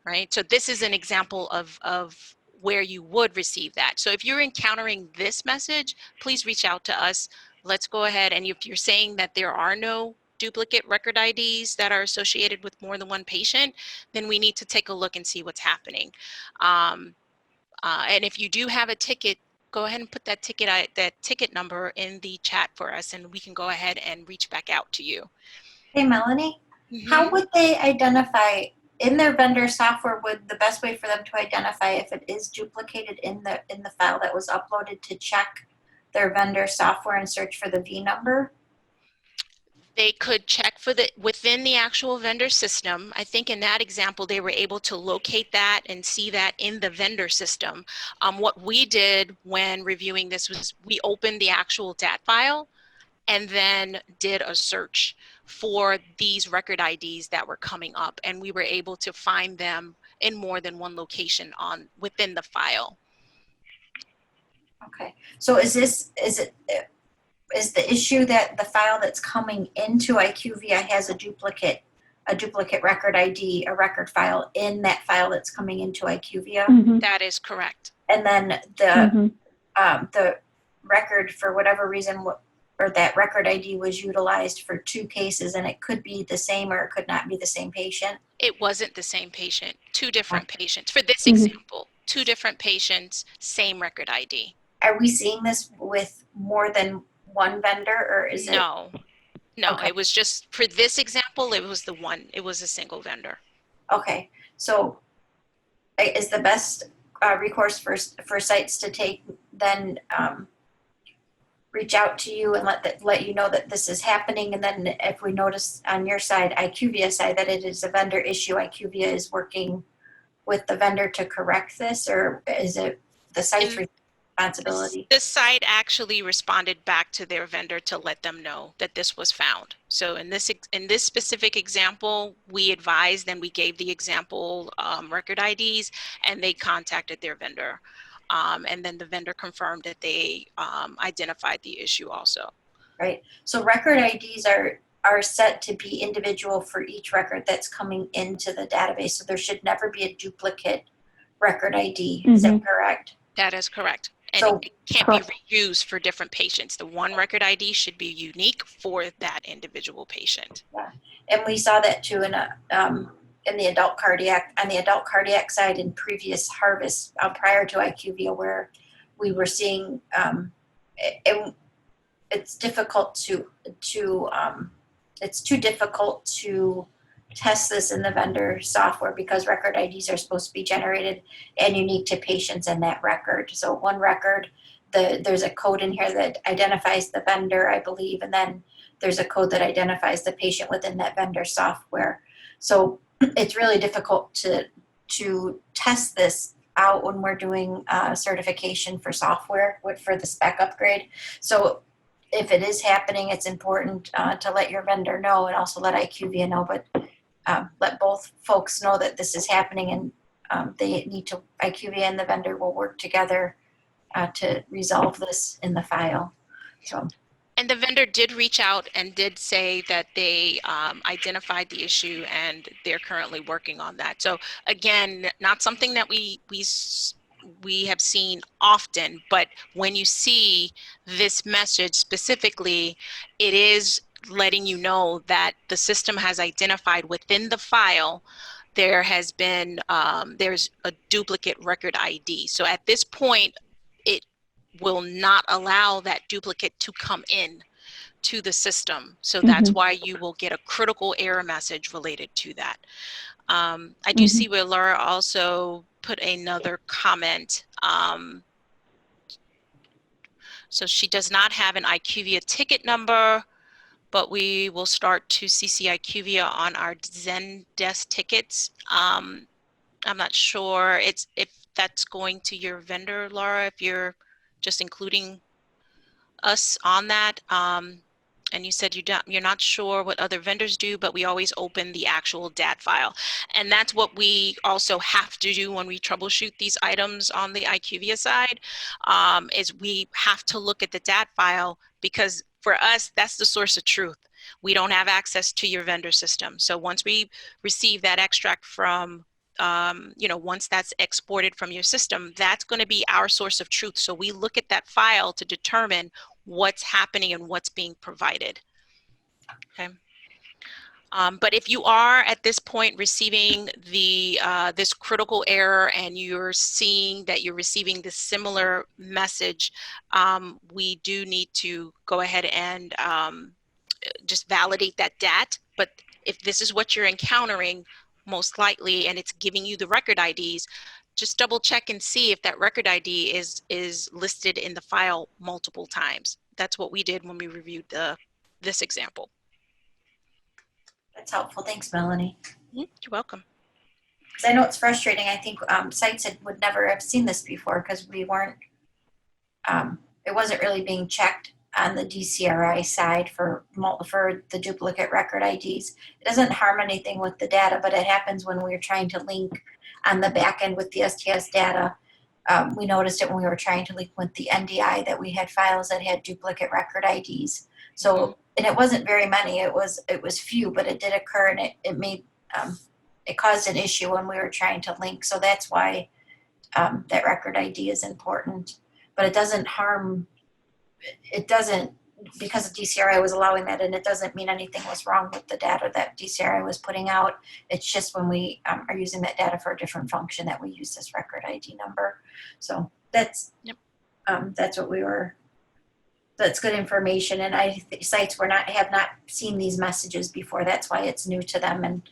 Right? So this is an example of where you would receive that. So if you're encountering this message, please reach out to us. Let's go ahead, and if you're saying that there are no duplicate record IDs that are associated with more than one patient, then we need to take a look and see what's happening. And if you do have a ticket, go ahead and put that ticket number in the chat for us, and we can go ahead and reach back out to you.
Hey, Melanie, how would they identify in their vendor software, would the best way for them to identify if it is duplicated in the file that was uploaded to check their vendor software and search for the V number?
They could check for within the actual vendor system. I think in that example, they were able to locate that and see that in the vendor system. What we did when reviewing this was we opened the actual DAT file and then did a search for these record IDs that were coming up, and we were able to find them in more than one location within the file.
Okay, so is the issue that the file that's coming into IQVIA has a duplicate record ID, a record file in that file that's coming into IQVIA?
Mm-hmm.
That is correct.
And then the record, for whatever reason, or that record ID was utilized for 2 cases, and it could be the same or it could not be the same patient?
It wasn't the same patient, 2 different patients. For this
Mm-hmm.
example, 2 different patients, same record ID.
Are we seeing this with more than one vendor, or is it?
No,
Okay.
it was just, for this example, it was a single vendor.
Okay, so is the best recourse for sites to take then reach out to you and let you know that this is happening, and then if we notice on your side, IQVIA side, that it is a vendor issue, IQVIA is working with the vendor to correct this, or is it the site's responsibility?
The site actually responded back to their vendor to let them know that this was found. So in this specific example, we advised and we gave the example record IDs, and they contacted their vendor. And then the vendor confirmed that they identified the issue also.
Right. So record IDs are set to be individual for each record that's coming into the database. So there should never be a duplicate record ID. Is that correct?
That is correct. And
So,
it can't be reused for different patients. The one record ID should be unique for that individual patient.
yeah. And we saw that too in the adult cardiac side in previous harvests prior to IQVIA, where we were seeing it's difficult it's too difficult to test this in the vendor software because record IDs are supposed to be generated and unique to patients in that record. So one record, there's a code in here that identifies the vendor, I believe, and then there's a code that identifies the patient within that vendor software. So it's really difficult to test this out when we're doing certification for software for the spec upgrade. So if it is happening, it's important to let your vendor know and also let IQVIA know, but let both folks know that this is happening, and IQVIA and the vendor will work together to resolve this in the file. So.
And the vendor did reach out and did say that they identified the issue and they're currently working on that. So again, not something that we have seen often, but when you see this message specifically, it is letting you know that the system has identified within the file there has been there's a duplicate record ID. So at this point, it will not allow that duplicate to come in to the system. So that's why you will get a critical error message related to that. I do see where Laura also put another comment. So she does not have an IQVIA ticket number, but we will start to CC IQVIA on our Zendesk tickets. I'm not sure if that's going to your vendor, Laura, if you're just including us on that. And you said you're not sure what other vendors do, but we always open the actual DAT file. And that's what we also have to do when we troubleshoot these items on the IQVIA side, is we have to look at the DAT file, because for us, that's the source of truth. We don't have access to your vendor system. So once we receive that extract from, once that's exported from your system, that's going to be our source of truth. So we look at that file to determine what's happening and what's being provided. Okay. But if you are at this point receiving this critical error and you're seeing that you're receiving this similar message, we do need to go ahead and just validate that DAT. But if this is what you're encountering, most likely, and it's giving you the record IDs, just double check and see if that record ID is listed in the file multiple times. That's what we did when we reviewed this example.
That's helpful. Thanks, Melanie.
You're welcome.
Because I know it's frustrating. I think sites would never have seen this before because we weren't, it wasn't really being checked on the DCRI side for the duplicate record IDs. It doesn't harm anything with the data, but it happens when we're trying to link on the back end with the STS data. We noticed it when we were trying to link with the NDI that we had files that had duplicate record IDs. So, and it wasn't very many. It was few, but it did occur, and it made it caused an issue when we were trying to link. So that's why that record ID is important. But it doesn't harm. It doesn't, because DCRI was allowing that, and it doesn't mean anything was wrong with the data that DCRI was putting out. It's just when we are using that data for a different function that we use this record ID number. So that's that's what we were. That's good information, and sites have not seen these messages before. That's why it's new to them and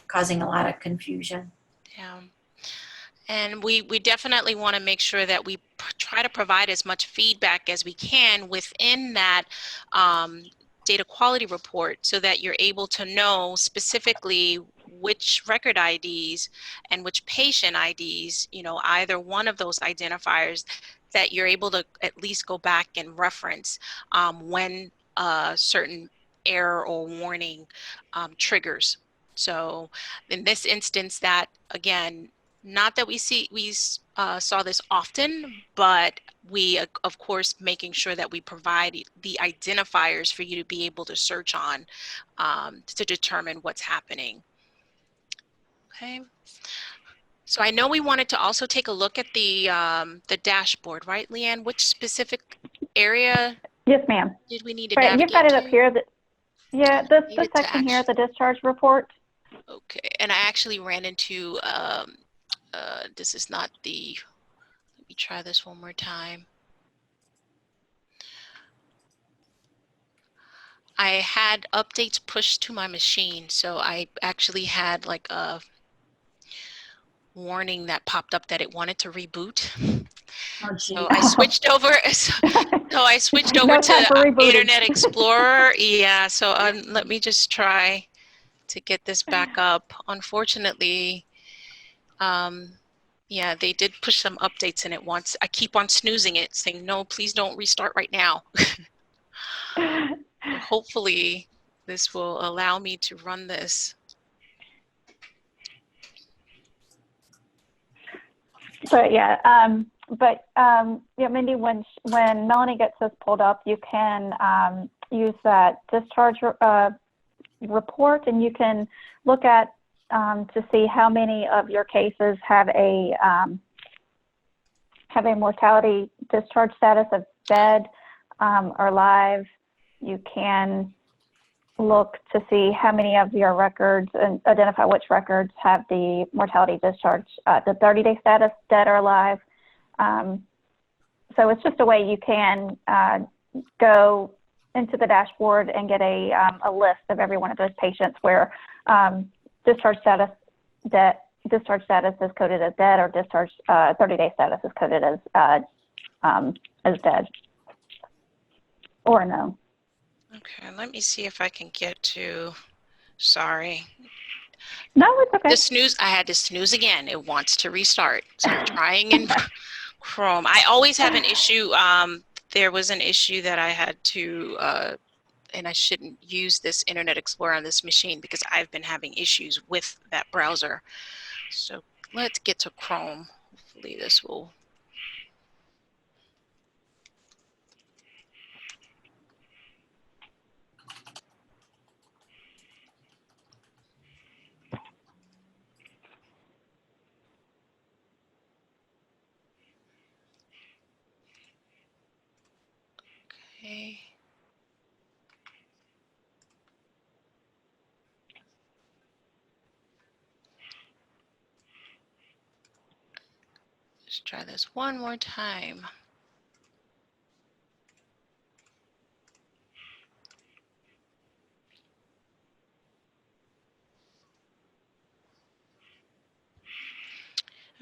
causing a lot of confusion.
Yeah. And we definitely want to make sure that we try to provide as much feedback as we can within that data quality report, so that you're able to know specifically which record IDs and which patient IDs, either one of those identifiers, that you're able to at least go back and reference when a certain error or warning triggers. So in this instance, that, again, not that we saw this often, but we, of course, making sure that we provide the identifiers for you to be able to search on to determine what's happening. Okay. So I know we wanted to also take a look at the dashboard, right, Leanne? Which specific area?
Yes, ma'am.
Did we need to
Right,
navigate
you've got it up
to?
here. The section here, the discharge report.
Okay, and I actually ran into, this is not the, let me try this one more time. I had updates pushed to my machine, so I actually had like a warning that popped up that it wanted to reboot.
Oh,
So I switched over. So I switched over
No time for
to
rebooting.
Internet Explorer. Yeah. So let me just try to get this back up. Unfortunately, yeah, they did push some updates, and I keep on snoozing it, saying, no, please don't restart right now. Hopefully this will allow me to run this.
But yeah, yeah, Mindy, when Melanie gets this pulled up, you can use that discharge report, and you can look at to see how many of your cases have a mortality discharge status of dead or live. You can look to see how many of your records and identify which records have the mortality discharge, the 30-day status, dead or alive. So it's just a way you can go into the dashboard and get a list of every one of those patients where discharge status is coded as dead, or discharge 30-day status is coded as dead or no.
Okay, let me see if I can get to, sorry.
No, it's okay.
The snooze, I had to snooze again. It wants to restart. So I'm trying in Chrome. I always have an issue. There was an issue that I had to, and I shouldn't use this Internet Explorer on this machine because I've been having issues with that browser. So let's get to Chrome. Hopefully this will. Okay. Let's try this one more time.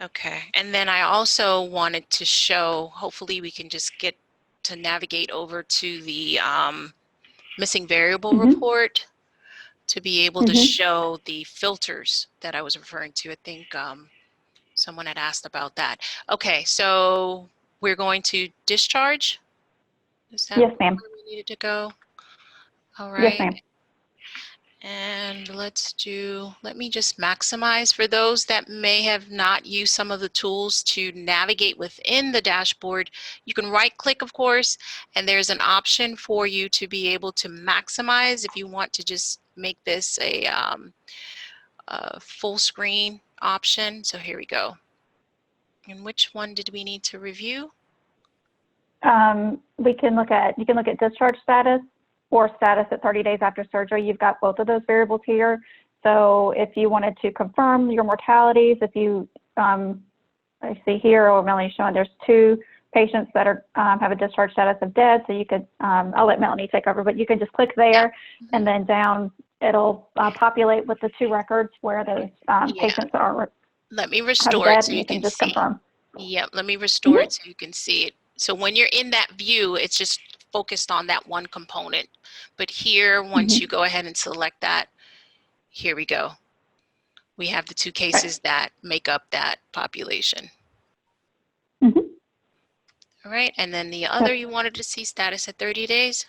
Okay. And then I also wanted to show, hopefully we can just get to navigate over to the missing variable report to be able to show the filters that I was referring to. I think someone had asked about that. Okay, so we're going to discharge. Is that
Yes, ma'am.
where we needed to go? All
Yes,
right.
ma'am.
And let me just maximize for those that may have not used some of the tools to navigate within the dashboard. You can right click, of course, and there's an option for you to be able to maximize if you want to just make this a full screen option. So here we go. And which one did we need to review?
You can look at discharge status or status at 30 days after surgery. You've got both of those variables here. So if you wanted to confirm your mortalities, if you, I see here, or Melanie showing there's 2 patients that are have a discharge status of dead. So you could, I'll let Melanie take over, but you can just click there, and then down it'll populate with the 2 records where those patients are.
Let me restore it so you can
just
see.
confirm.
Yep, let me restore it so you can see it. So when you're in that view, it's just focused on that one component. But here, once you go ahead and select that, here we go. We have the 2 cases that make up that population. All right, and then the other, you wanted to see status at 30 days?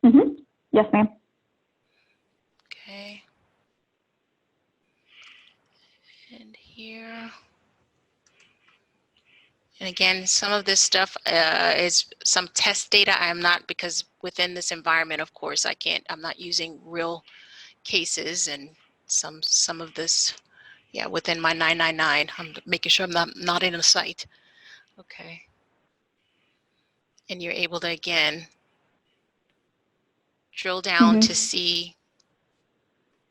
Yes, ma'am.
Okay. And here. And again, some of this stuff is some test data. I am not, because within this environment, of course, I'm not using real cases, and some of this, yeah, within my 999, I'm making sure I'm not in a site. Okay. And you're able to, again, drill down to see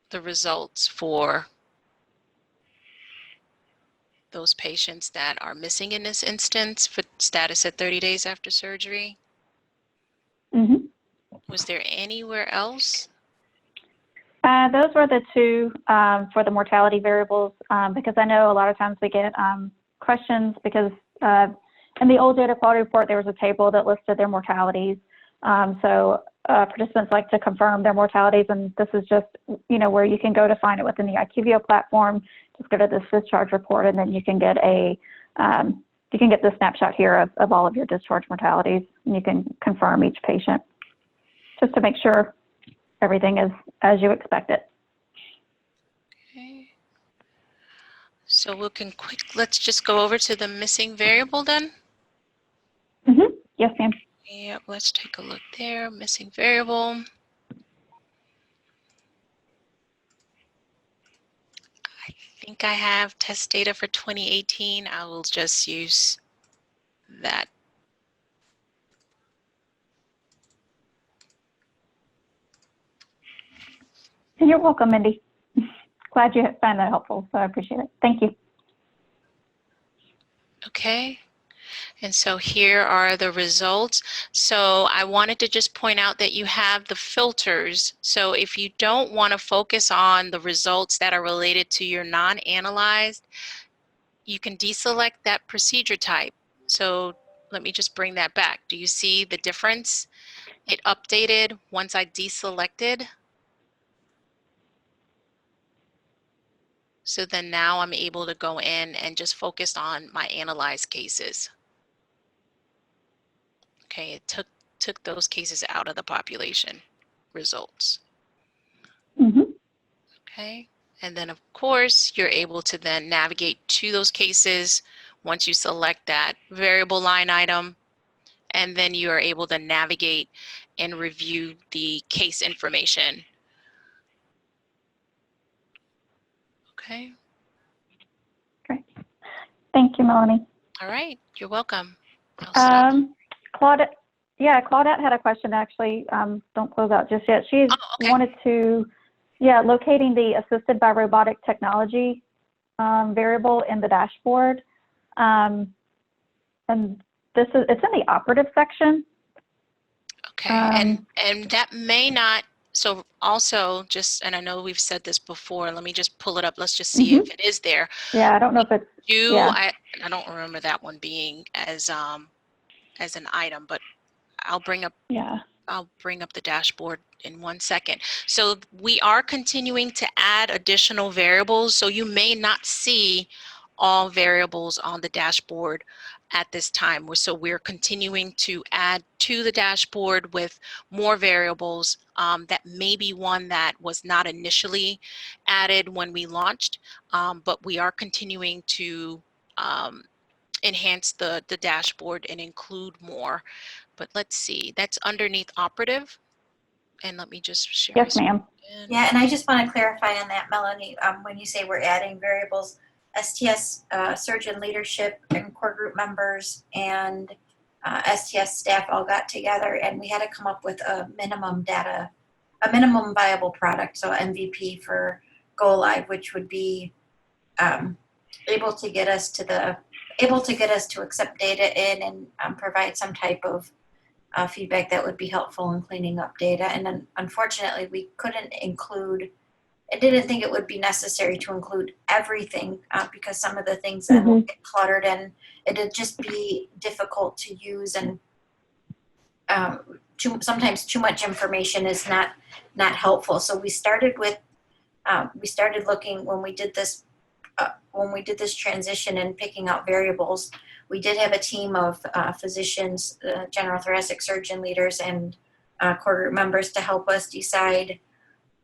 the results for those patients that are missing in this instance for status at 30 days after surgery. Was there anywhere else?
Those were the 2 for the mortality variables, because I know a lot of times we get questions because in the old data quality report, there was a table that listed their mortalities. So participants like to confirm their mortalities, and this is just, where you can go to find it within the IQVIA platform. Just go to this discharge report, and then you can get the snapshot here of all of your discharge mortalities, and you can confirm each patient just to make sure everything is as you expect it.
Okay. So let's just go over to the missing variable then.
Yes, ma'am.
Yep, let's take a look there. Missing variable. I think I have test data for 2018. I will just use that.
You're welcome, Mindy. Glad you found that helpful, so I appreciate it. Thank you.
Okay. And so here are the results. So I wanted to just point out that you have the filters. So if you don't want to focus on the results that are related to your non-analyzed, you can deselect that procedure type. So let me just bring that back. Do you see the difference? It updated once I deselected. So then now I'm able to go in and just focus on my analyzed cases. Okay, it took those cases out of the population results. Okay, and then of course you're able to then navigate to those cases once you select that variable line item, and then you are able to navigate and review the case information. Okay.
Great. Thank you, Melanie.
All right, you're welcome.
Claudette had a question, actually. Don't close out just yet. She wanted to, locating the assisted by robotic technology variable in the dashboard. And it's in the operative section.
Okay, and that may not So also just, and I know we've said this before, let me just pull it up. Let's just see if it is there.
Yeah, I don't know if it's, yeah.
I don't remember that one being as an item, but I'll bring up the dashboard in 1 second. So we are continuing to add additional variables. So you may not see all variables on the dashboard at this time. So we're continuing to add to the dashboard with more variables. That may be one that was not initially added when we launched, but we are continuing to enhance the dashboard and include more. But let's see, that's underneath operative. And let me just share.
Yes, ma'am.
Yeah, and I just want to clarify on that, Melanie, when you say we're adding variables, STS surgeon leadership and core group members and STS staff all got together and we had to come up with a minimum viable product, so MVP for go live, which would be able to get us to accept data in and provide some type of feedback that would be helpful in cleaning up data. And then unfortunately, we couldn't include, I didn't think it would be necessary to include everything because some of the things that will get cluttered and it'd just be difficult to use and sometimes too much information is not helpful. So we started looking when we did this transition and picking out variables. We did have a team of physicians, general thoracic surgeon leaders, and core group members to help us decide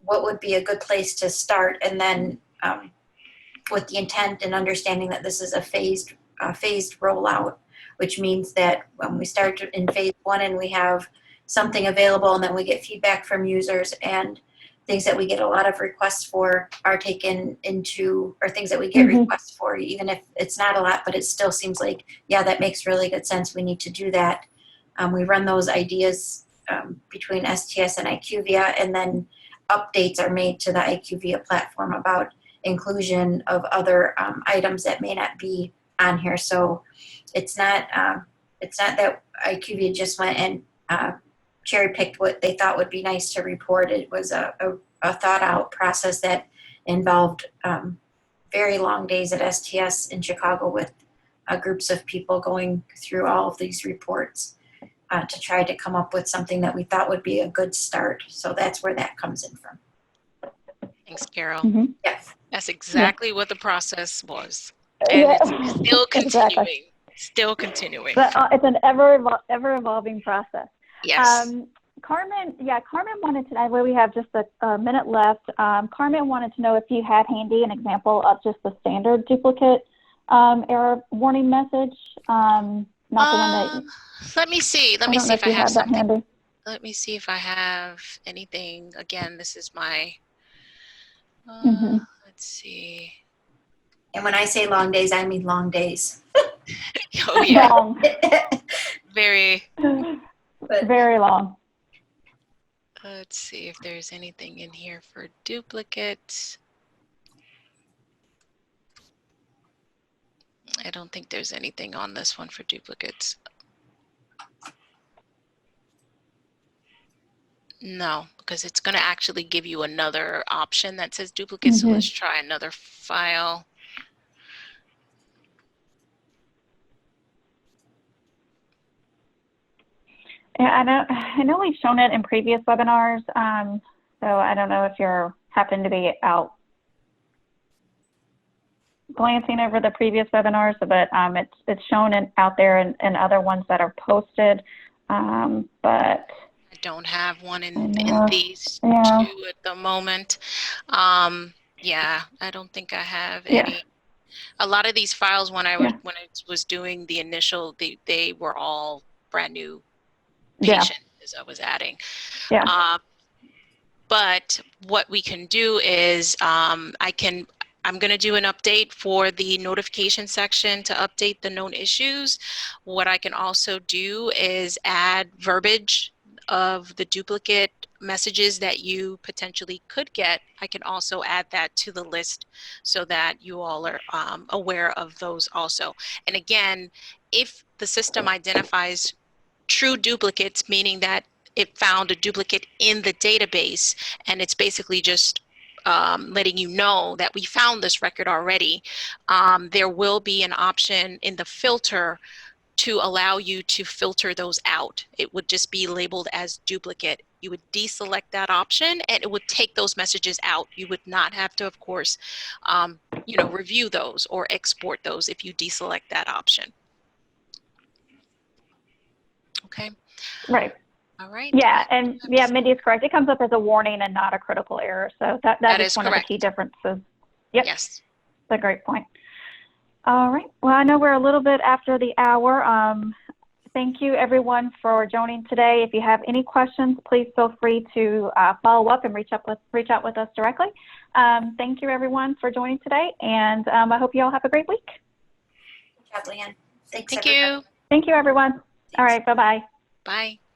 what would be a good place to start. And then with the intent and understanding that this is a phased rollout, which means that when we start in phase 1 and we have something available and then we get feedback from users and things that we get a lot of requests for are taken into, or things that we get requests for, even if it's not a lot, but it still seems like, yeah, that makes really good sense. We need to do that. We run those ideas between STS and IQVIA, and then updates are made to the IQVIA platform about inclusion of other items that may not be on here. So it's not that IQVIA just went and cherry picked what they thought would be nice to report. It was a thought out process that involved very long days at STS in Chicago with groups of people going through all of these reports to try to come up with something that we thought would be a good start. So that's where that comes in from.
Thanks, Carol.
Yes.
That's exactly what the process was. And it's still continuing. Still continuing.
But it's an ever evolving process.
Yes.
Carmen wanted to, I know we have just a minute left. Carmen wanted to know if you had handy an example of just the standard duplicate error warning message. Not the one that.
Let me see. Let me see if I have something.
Handy.
Let me see if I have anything. Again, this is my. Let's see.
And when I say long days, I mean long days.
Oh yeah.
Long.
Very.
Very long.
Let's see if there's anything in here for duplicates. I don't think there's anything on this one for duplicates. No, because it's going to actually give you another option that says duplicates. So let's try another file.
Yeah, I know we've shown it in previous webinars, so I don't know if you're happen to be out glancing over the previous webinars, but it's shown out there in other ones that are posted, but
I don't have one in these two at the moment. Yeah, I don't think I have any. A lot of these files when I was doing the initial, they were all brand new patient as I was adding. But what we can do is I'm going to do an update for the notification section to update the known issues. What I can also do is add verbiage of the duplicate messages that you potentially could get. I can also add that to the list so that you all are aware of those also. And again, if the system identifies true duplicates, meaning that it found a duplicate in the database, and it's basically just letting you know that we found this record already. There will be an option in the filter to allow you to filter those out. It would just be labeled as duplicate. You would deselect that option and it would take those messages out. You would not have to, of course, review those or export those if you deselect that option. Okay.
Right.
All right.
Yeah, and yeah, Mindy is correct. It comes up as a warning and not a critical error. So that is one
correct.
of the key differences. Yep.
Yes.
That's a great point. All right. Well, I know we're a little bit after the hour. Thank you, everyone, for joining today. If you have any questions, please feel free to follow up and reach out with us directly. Thank you, everyone, for joining today, and I hope you all have a great week.
Good job, Leanne. Thanks,
Thank
everybody.
you.
Thank you, everyone.
Thanks.
All right. Bye-bye.
Bye.